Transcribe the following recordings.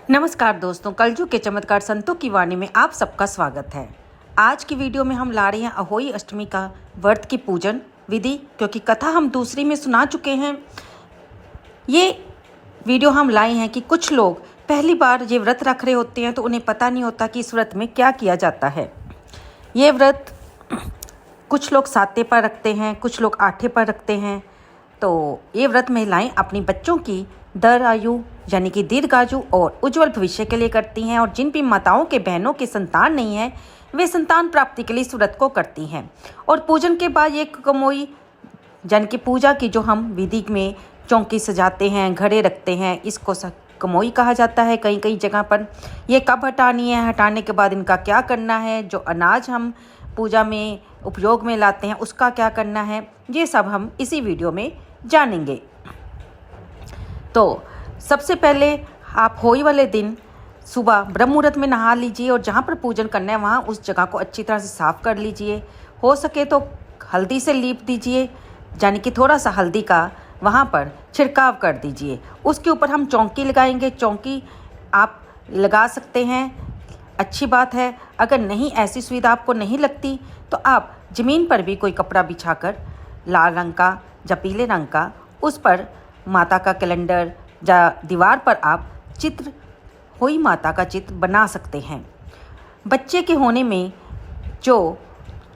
नमस्कार दोस्तों, कलयुग के चमत्कार संतों की वाणी में आप सबका स्वागत है। आज की वीडियो में हम ला रहे हैं अहोई अष्टमी का व्रत की पूजन विधि, क्योंकि कथा हम दूसरी में सुना चुके हैं। ये वीडियो हम लाए हैं कि कुछ लोग पहली बार ये व्रत रख रहे होते हैं तो उन्हें पता नहीं होता कि इस व्रत में क्या किया जाता है। ये व्रत कुछ लोग साते पर रखते हैं, कुछ लोग आठे पर रखते हैं। तो ये व्रत महिलाएं अपनी बच्चों की दर आयु यानी कि दीर्घायु और उज्जवल भविष्य के लिए करती हैं, और जिन भी माताओं के बहनों के संतान नहीं है वे संतान प्राप्ति के लिए इस व्रत को करती हैं। और पूजन के बाद ये कमोई यानी कि पूजा की जो हम विधि में चौकी सजाते हैं, घड़े रखते हैं, इसको कमोई कहा जाता है। कई कई जगह पर ये कब हटानी है, हटाने के बाद इनका क्या करना है, जो अनाज हम पूजा में उपयोग में लाते हैं उसका क्या करना है, ये सब हम इसी वीडियो में जानेंगे। तो सबसे पहले आप होली वाले दिन सुबह ब्रह्म मुहूर्त में नहा लीजिए, और जहाँ पर पूजन करना है वहाँ उस जगह को अच्छी तरह से साफ़ कर लीजिए। हो सके तो हल्दी से लीप दीजिए, यानी कि थोड़ा सा हल्दी का वहाँ पर छिड़काव कर दीजिए। उसके ऊपर हम चौकी लगाएंगे। चौकी आप लगा सकते हैं, अच्छी बात है। अगर नहीं, ऐसी सुविधा आपको नहीं लगती तो आप ज़मीन पर भी कोई कपड़ा बिछाकर लाल रंग का या पीले रंग का उस पर माता का कैलेंडर या दीवार पर आप चित्र हुई माता का चित्र बना सकते हैं। बच्चे के होने में जो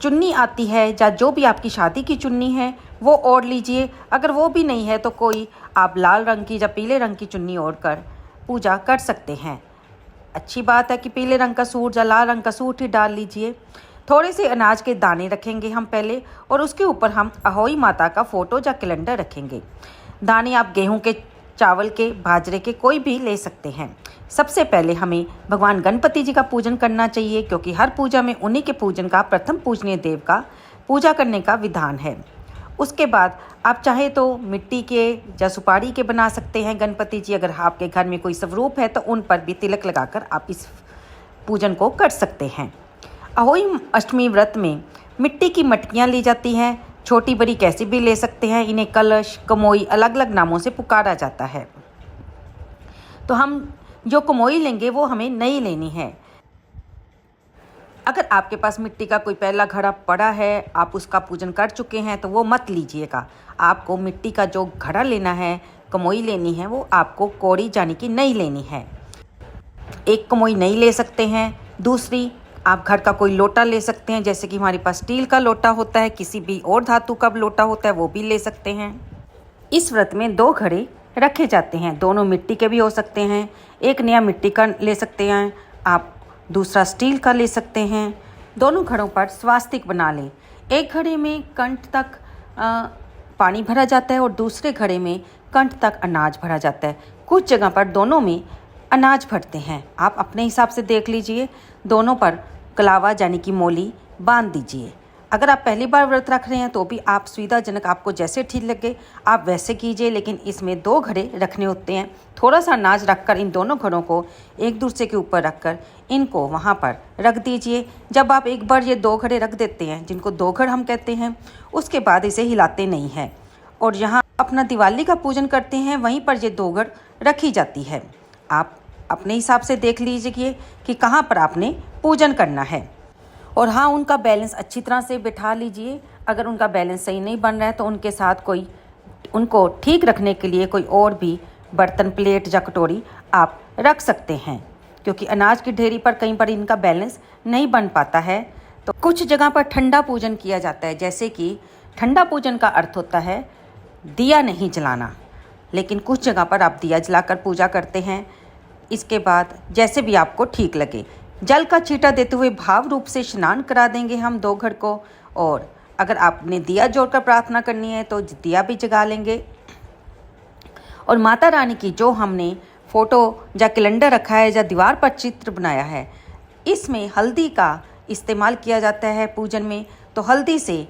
चुन्नी आती है या जो भी आपकी शादी की चुन्नी है वो ओढ़ लीजिए। अगर वो भी नहीं है तो कोई आप लाल रंग की या पीले रंग की चुन्नी ओढ़कर पूजा कर सकते हैं। अच्छी बात है कि पीले रंग का सूट या लाल रंग का सूट ही डाल लीजिए। थोड़े से अनाज के दाने रखेंगे हम पहले, और उसके ऊपर हम अहोई माता का फ़ोटो या कैलेंडर रखेंगे। दाने आप गेहूं के, चावल के, बाजरे के कोई भी ले सकते हैं। सबसे पहले हमें भगवान गणपति जी का पूजन करना चाहिए, क्योंकि हर पूजा में उन्हीं के पूजन का, प्रथम पूजनीय देव का पूजा करने का विधान है। उसके बाद आप चाहे तो मिट्टी के या सुपारी के बना सकते हैं गणपति जी। अगर आपके घर में कोई स्वरूप है तो उन पर भी तिलक लगाकर आप इस पूजन को कर सकते हैं। अहोई अष्टमी व्रत में मिट्टी की मटकियाँ ली जाती हैं, छोटी बड़ी कैसी भी ले सकते हैं। इन्हें कलश, कमोई अलग अलग नामों से पुकारा जाता है। तो हम जो कमोई लेंगे वो हमें नई लेनी है। अगर आपके पास मिट्टी का कोई पहला घड़ा पड़ा है, आप उसका पूजन कर चुके हैं, तो वो मत लीजिएगा। आपको मिट्टी का जो घड़ा लेना है, कमोई लेनी है, वो आपको कौड़ी यानी कि नई लेनी है। एक कमोई नई ले सकते हैं। दूसरी, आप घर का कोई लोटा ले सकते हैं, जैसे कि हमारे पास स्टील का लोटा होता है, किसी भी और धातु का लोटा होता है, वो भी ले सकते हैं। इस व्रत में 2 घड़े रखे जाते हैं, दोनों मिट्टी के भी हो सकते हैं। एक नया मिट्टी का ले सकते हैं आप, दूसरा स्टील का ले सकते हैं। दोनों घड़ों पर स्वास्तिक बना लें। एक घड़े में कंठ तक पानी भरा जाता है और दूसरे घड़े में कंठ तक अनाज भरा जाता है। कुछ जगह पर दोनों में अनाज भरते हैं, आप अपने हिसाब से देख लीजिए। दोनों पर कलावा यानी कि मोली बांध दीजिए। अगर आप पहली बार व्रत रख रहे हैं तो भी आप सुविधाजनक, आपको जैसे ठीक लगे आप वैसे कीजिए, लेकिन इसमें 2 घड़े रखने होते हैं। थोड़ा सा अनाज रखकर इन दोनों घड़ों को एक दूसरे के ऊपर रखकर इनको वहाँ पर रख दीजिए। जब आप एक बार ये 2 घड़े रख देते हैं, जिनको 2 घड़ हम कहते हैं, उसके बाद इसे हिलाते नहीं हैं, और यहाँ अपना दिवाली का पूजन करते हैं वहीं पर ये 2 घड़ रखी जाती है। आप अपने हिसाब से देख लीजिए कि कहाँ पर आपने पूजन करना है, और हाँ, उनका बैलेंस अच्छी तरह से बिठा लीजिए। अगर उनका बैलेंस सही नहीं बन रहा है तो उनके साथ कोई, उनको ठीक रखने के लिए कोई और भी बर्तन, प्लेट या कटोरी आप रख सकते हैं, क्योंकि अनाज की ढेरी पर कहीं पर इनका बैलेंस नहीं बन पाता है। तो कुछ जगह पर ठंडा पूजन किया जाता है, जैसे कि ठंडा पूजन का अर्थ होता है दिया नहीं जलाना, लेकिन कुछ जगह पर आप दिया जलाकर पूजा करते हैं। इसके बाद जैसे भी आपको ठीक लगे, जल का छींटा देते हुए भाव रूप से स्नान करा देंगे हम 2 घड़ को। और अगर आपने दिया जोड़कर प्रार्थना करनी है तो दिया भी जगा लेंगे। और माता रानी की जो हमने फ़ोटो या कैलेंडर रखा है या दीवार पर चित्र बनाया है, इसमें हल्दी का इस्तेमाल किया जाता है पूजन में। तो हल्दी से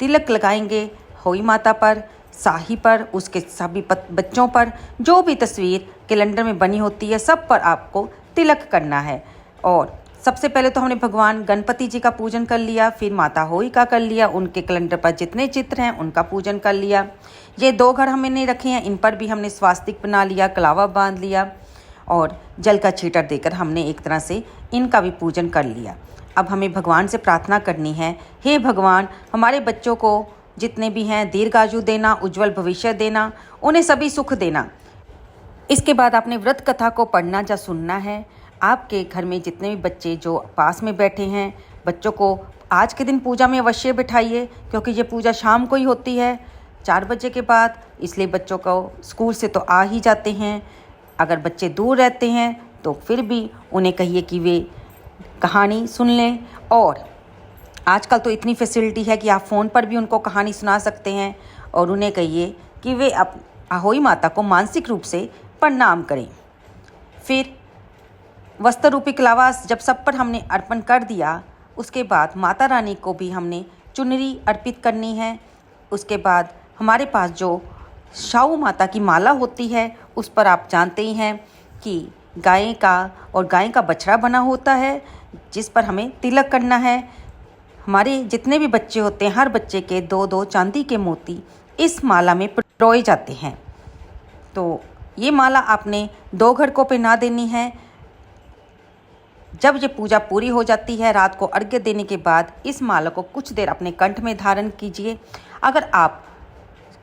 तिलक लगाएंगे होई माता पर, शाही पर, उसके सभी बच्चों पर, जो भी तस्वीर कैलेंडर में बनी होती है सब पर आपको तिलक करना है। और सबसे पहले तो हमने भगवान गणपति जी का पूजन कर लिया, फिर माता होई का कर लिया, उनके कैलेंडर पर जितने चित्र हैं उनका पूजन कर लिया। ये 2 घड़ हमने रखे हैं, इन पर भी हमने स्वास्तिक बना लिया, कलावा बांध लिया। और जल का छींटर देकर हमने एक तरह से इनका भी पूजन कर लिया। अब हमें भगवान से प्रार्थना करनी है, हे भगवान हमारे बच्चों को जितने भी हैं दीर्घायु देना, उज्जवल भविष्य देना, उन्हें सभी सुख देना। इसके बाद आपने व्रत कथा को पढ़ना या सुनना है। आपके घर में जितने भी बच्चे जो पास में बैठे हैं, बच्चों को आज के दिन पूजा में अवश्य बिठाइए, क्योंकि ये पूजा शाम को ही होती है 4 बजे के बाद, इसलिए बच्चों को स्कूल से तो आ ही जाते हैं। अगर बच्चे दूर रहते हैं तो फिर भी उन्हें कहिए कि वे कहानी सुन लें। और आजकल तो इतनी फैसिलिटी है कि आप फ़ोन पर भी उनको कहानी सुना सकते हैं। और उन्हें कहिए कि वे अहोई माता को मानसिक रूप से प्रणाम करें। फिर वस्त्र रूपी कलावा जब सब पर हमने अर्पण कर दिया, उसके बाद माता रानी को भी हमने चुनरी अर्पित करनी है। उसके बाद हमारे पास जो शाहू माता की माला होती है, उस पर आप जानते ही हैं कि गाय का बछड़ा बना होता है, जिस पर हमें तिलक करना है। हमारे जितने भी बच्चे होते हैं, हर बच्चे के 2-2 चांदी के मोती इस माला में पिरोए जाते हैं। तो ये माला आपने 2 घर को पहना देनी है। जब ये पूजा पूरी हो जाती है, रात को अर्घ्य देने के बाद इस माला को कुछ देर अपने कंठ में धारण कीजिए। अगर आप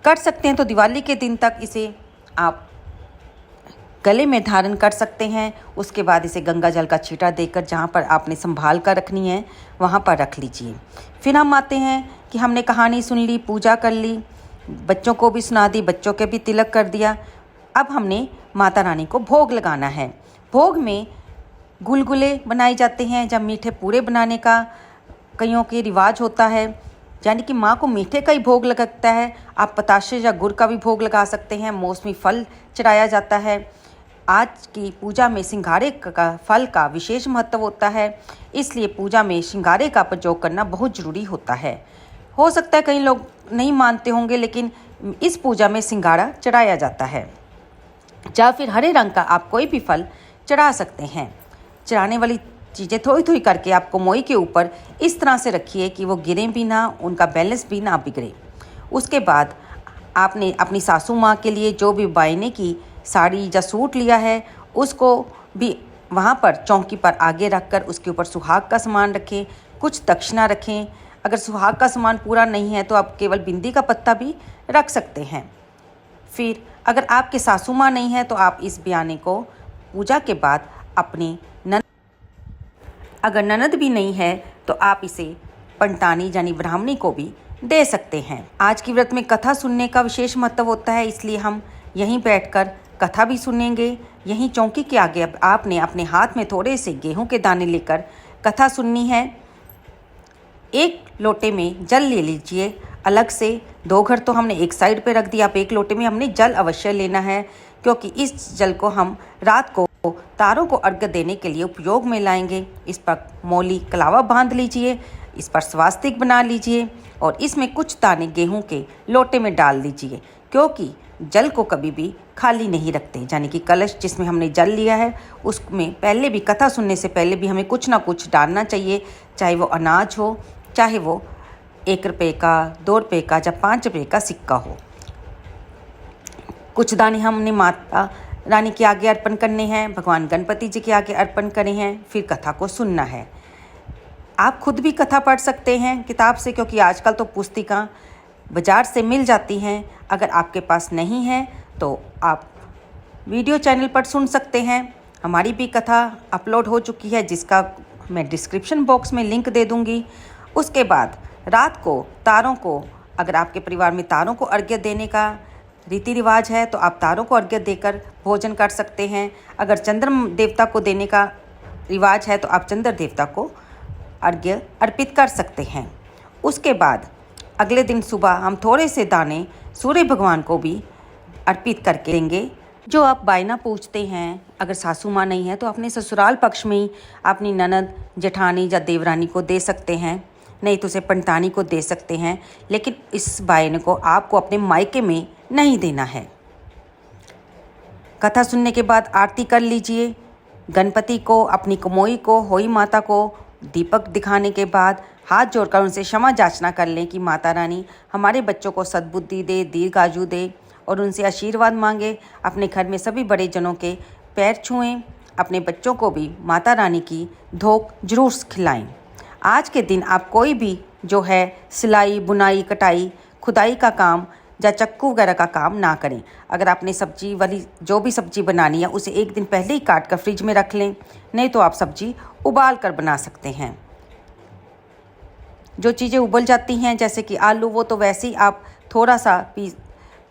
कर सकते हैं तो दिवाली के दिन तक इसे आप गले में धारण कर सकते हैं। उसके बाद इसे गंगा जल का छींटा देकर जहाँ पर आपने संभाल कर रखनी है वहाँ पर रख लीजिए। फिर हम आते हैं कि हमने कहानी सुन ली, पूजा कर ली, बच्चों को भी सुना दी, बच्चों के भी तिलक कर दिया। अब हमने माता रानी को भोग लगाना है। भोग में गुलगुले बनाए जाते हैं। जब मीठे पूरे बनाने का कईयों के रिवाज होता है, यानी कि माँ को मीठे का ही भोग लगता है। आप पताशे या गुड़ का भी भोग लगा सकते हैं। मौसमी फल चढ़ाया जाता है। आज की पूजा में सिंघाड़े का फल का विशेष महत्व होता है, इसलिए पूजा में सिंघाड़े का प्रयोग करना बहुत ज़रूरी होता है। हो सकता है कई लोग नहीं मानते होंगे, लेकिन इस पूजा में सिंघाड़ा चढ़ाया जाता है। या फिर हरे रंग का आप कोई भी फल चढ़ा सकते हैं। चढ़ाने वाली चीज़ें थोड़ी थोड़ी करके आपको मोई के ऊपर इस तरह से रखिए कि वो गिरें भी ना, उनका बैलेंस भी ना बिगड़े। उसके बाद आपने अपनी सासू माँ के लिए जो भी बायने की साड़ी या सूट लिया है, उसको भी वहाँ पर चौकी पर आगे रखकर उसके ऊपर सुहाग का सामान रखें, कुछ दक्षिणा रखें। अगर सुहाग का सामान पूरा नहीं है तो आप केवल बिंदी का पत्ता भी रख सकते हैं। फिर अगर आपके सासू माँ नहीं है तो आप इस बयाने को पूजा के बाद अपनी अगर ननद भी नहीं है तो आप इसे पंटानी यानी ब्राह्मणी को भी दे सकते हैं। आज की व्रत में कथा सुनने का विशेष महत्व होता है, इसलिए हम यहीं बैठकर कथा भी सुनेंगे। यहीं चौकी के आगे अब आपने अपने हाथ में थोड़े से गेहूं के दाने लेकर कथा सुननी है। 1 लोटे में जल ले लीजिए अलग से। 2 घर तो हमने एक साइड पे रख दिया, अब 1 लोटे में हमने जल अवश्य लेना है, क्योंकि इस जल को हम रात को तारों को अर्घ्य देने के लिए उपयोग में लाएंगे। इस पर मौली कलावा बांध लीजिए, इस पर स्वास्तिक बना लीजिए और इसमें कुछ दाने गेहूं के लोटे में डाल दीजिए, क्योंकि जल को कभी भी खाली नहीं रखते। यानी कि कलश जिसमें हमने जल लिया है उसमें पहले भी, कथा सुनने से पहले भी हमें कुछ ना कुछ डालना चाहिए, चाहे वो अनाज हो, चाहे वो 1 रुपये का, 2 रुपये का या 5 रुपये का सिक्का हो। कुछ दाने हमने माता रानी के आगे अर्पण करने हैं, भगवान गणपति जी के आगे अर्पण करे हैं। फिर कथा को सुनना है। आप खुद भी कथा पढ़ सकते हैं किताब से, क्योंकि आजकल तो पुस्तिका बाज़ार से मिल जाती हैं। अगर आपके पास नहीं है तो आप वीडियो चैनल पर सुन सकते हैं। हमारी भी कथा अपलोड हो चुकी है, जिसका मैं डिस्क्रिप्शन बॉक्स में लिंक दे दूँगी। उसके बाद रात को तारों को, अगर आपके परिवार में तारों को अर्घ्य देने का रीति रिवाज है तो आप तारों को अर्घ्य देकर भोजन कर सकते हैं। अगर चंद्र देवता को देने का रिवाज है तो आप चंद्र देवता को अर्घ्य अर्पित कर सकते हैं। उसके बाद अगले दिन सुबह हम थोड़े से दाने सूर्य भगवान को भी अर्पित करके देंगे। जो आप बायना पूछते हैं, अगर सासू माँ नहीं है तो अपने ससुराल पक्ष में ही अपनी ननद, जेठानी या देवरानी को दे सकते हैं, नहीं तो उसे पंटानी को दे सकते हैं। लेकिन इस बायने को आपको अपने मायके में नहीं देना है। कथा सुनने के बाद आरती कर लीजिए। गणपति को, अपनी कमोई को, होई माता को दीपक दिखाने के बाद हाथ जोड़कर उनसे क्षमा याचना कर लें कि माता रानी हमारे बच्चों को सद्बुद्धि दे, दीर्घायु दे, और उनसे आशीर्वाद मांगे। अपने घर में सभी बड़े जनों के पैर छुएं, अपने बच्चों को भी माता रानी की धोक जरूर खिलाएं। आज के दिन आप कोई भी जो है सिलाई, बुनाई, कटाई, खुदाई का काम या चक्कू वगैरह का काम ना करें। अगर आपने सब्जी वाली जो भी सब्जी बनानी है उसे एक दिन पहले ही काट कर फ्रिज में रख लें, नहीं तो आप सब्जी उबाल कर बना सकते हैं। जो चीज़ें उबल जाती हैं जैसे कि आलू, वो तो वैसे ही आप थोड़ा सा पीस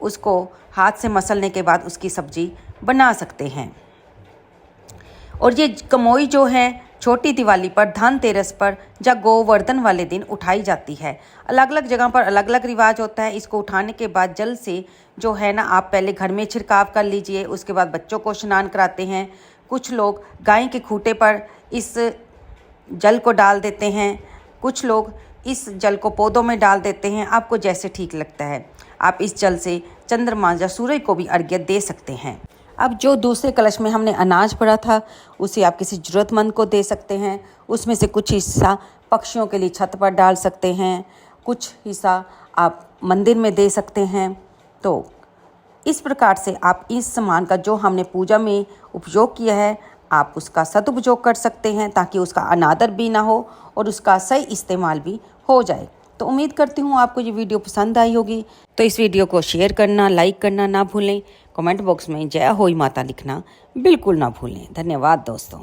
उसको हाथ से मसलने के बाद उसकी सब्जी बना सकते हैं। और ये कमोई जो है छोटी दिवाली पर, धनतेरस पर या गोवर्धन वाले दिन उठाई जाती है। अलग अलग जगह पर अलग अलग रिवाज होता है। इसको उठाने के बाद जल से जो है ना आप पहले घर में छिड़काव कर लीजिए, उसके बाद बच्चों को स्नान कराते हैं। कुछ लोग गाय के खूंटे पर इस जल को डाल देते हैं, कुछ लोग इस जल को पौधों में डाल देते हैं। आपको जैसे ठीक लगता है आप इस जल से चंद्रमा या सूर्य को भी अर्घ्य दे सकते हैं। अब जो दूसरे कलश में हमने अनाज पड़ा था उसे आप किसी ज़रूरतमंद को दे सकते हैं। उसमें से कुछ हिस्सा पक्षियों के लिए छत पर डाल सकते हैं, कुछ हिस्सा आप मंदिर में दे सकते हैं। तो इस प्रकार से आप इस सामान का जो हमने पूजा में उपयोग किया है आप उसका सदुपयोग कर सकते हैं, ताकि उसका अनादर भी ना हो और उसका सही इस्तेमाल भी हो जाए। तो उम्मीद करती हूँ आपको ये वीडियो पसंद आई होगी। तो इस वीडियो को शेयर करना, लाइक करना ना भूलें। कमेंट बॉक्स में जय होई माता लिखना बिल्कुल ना भूलें। धन्यवाद दोस्तों।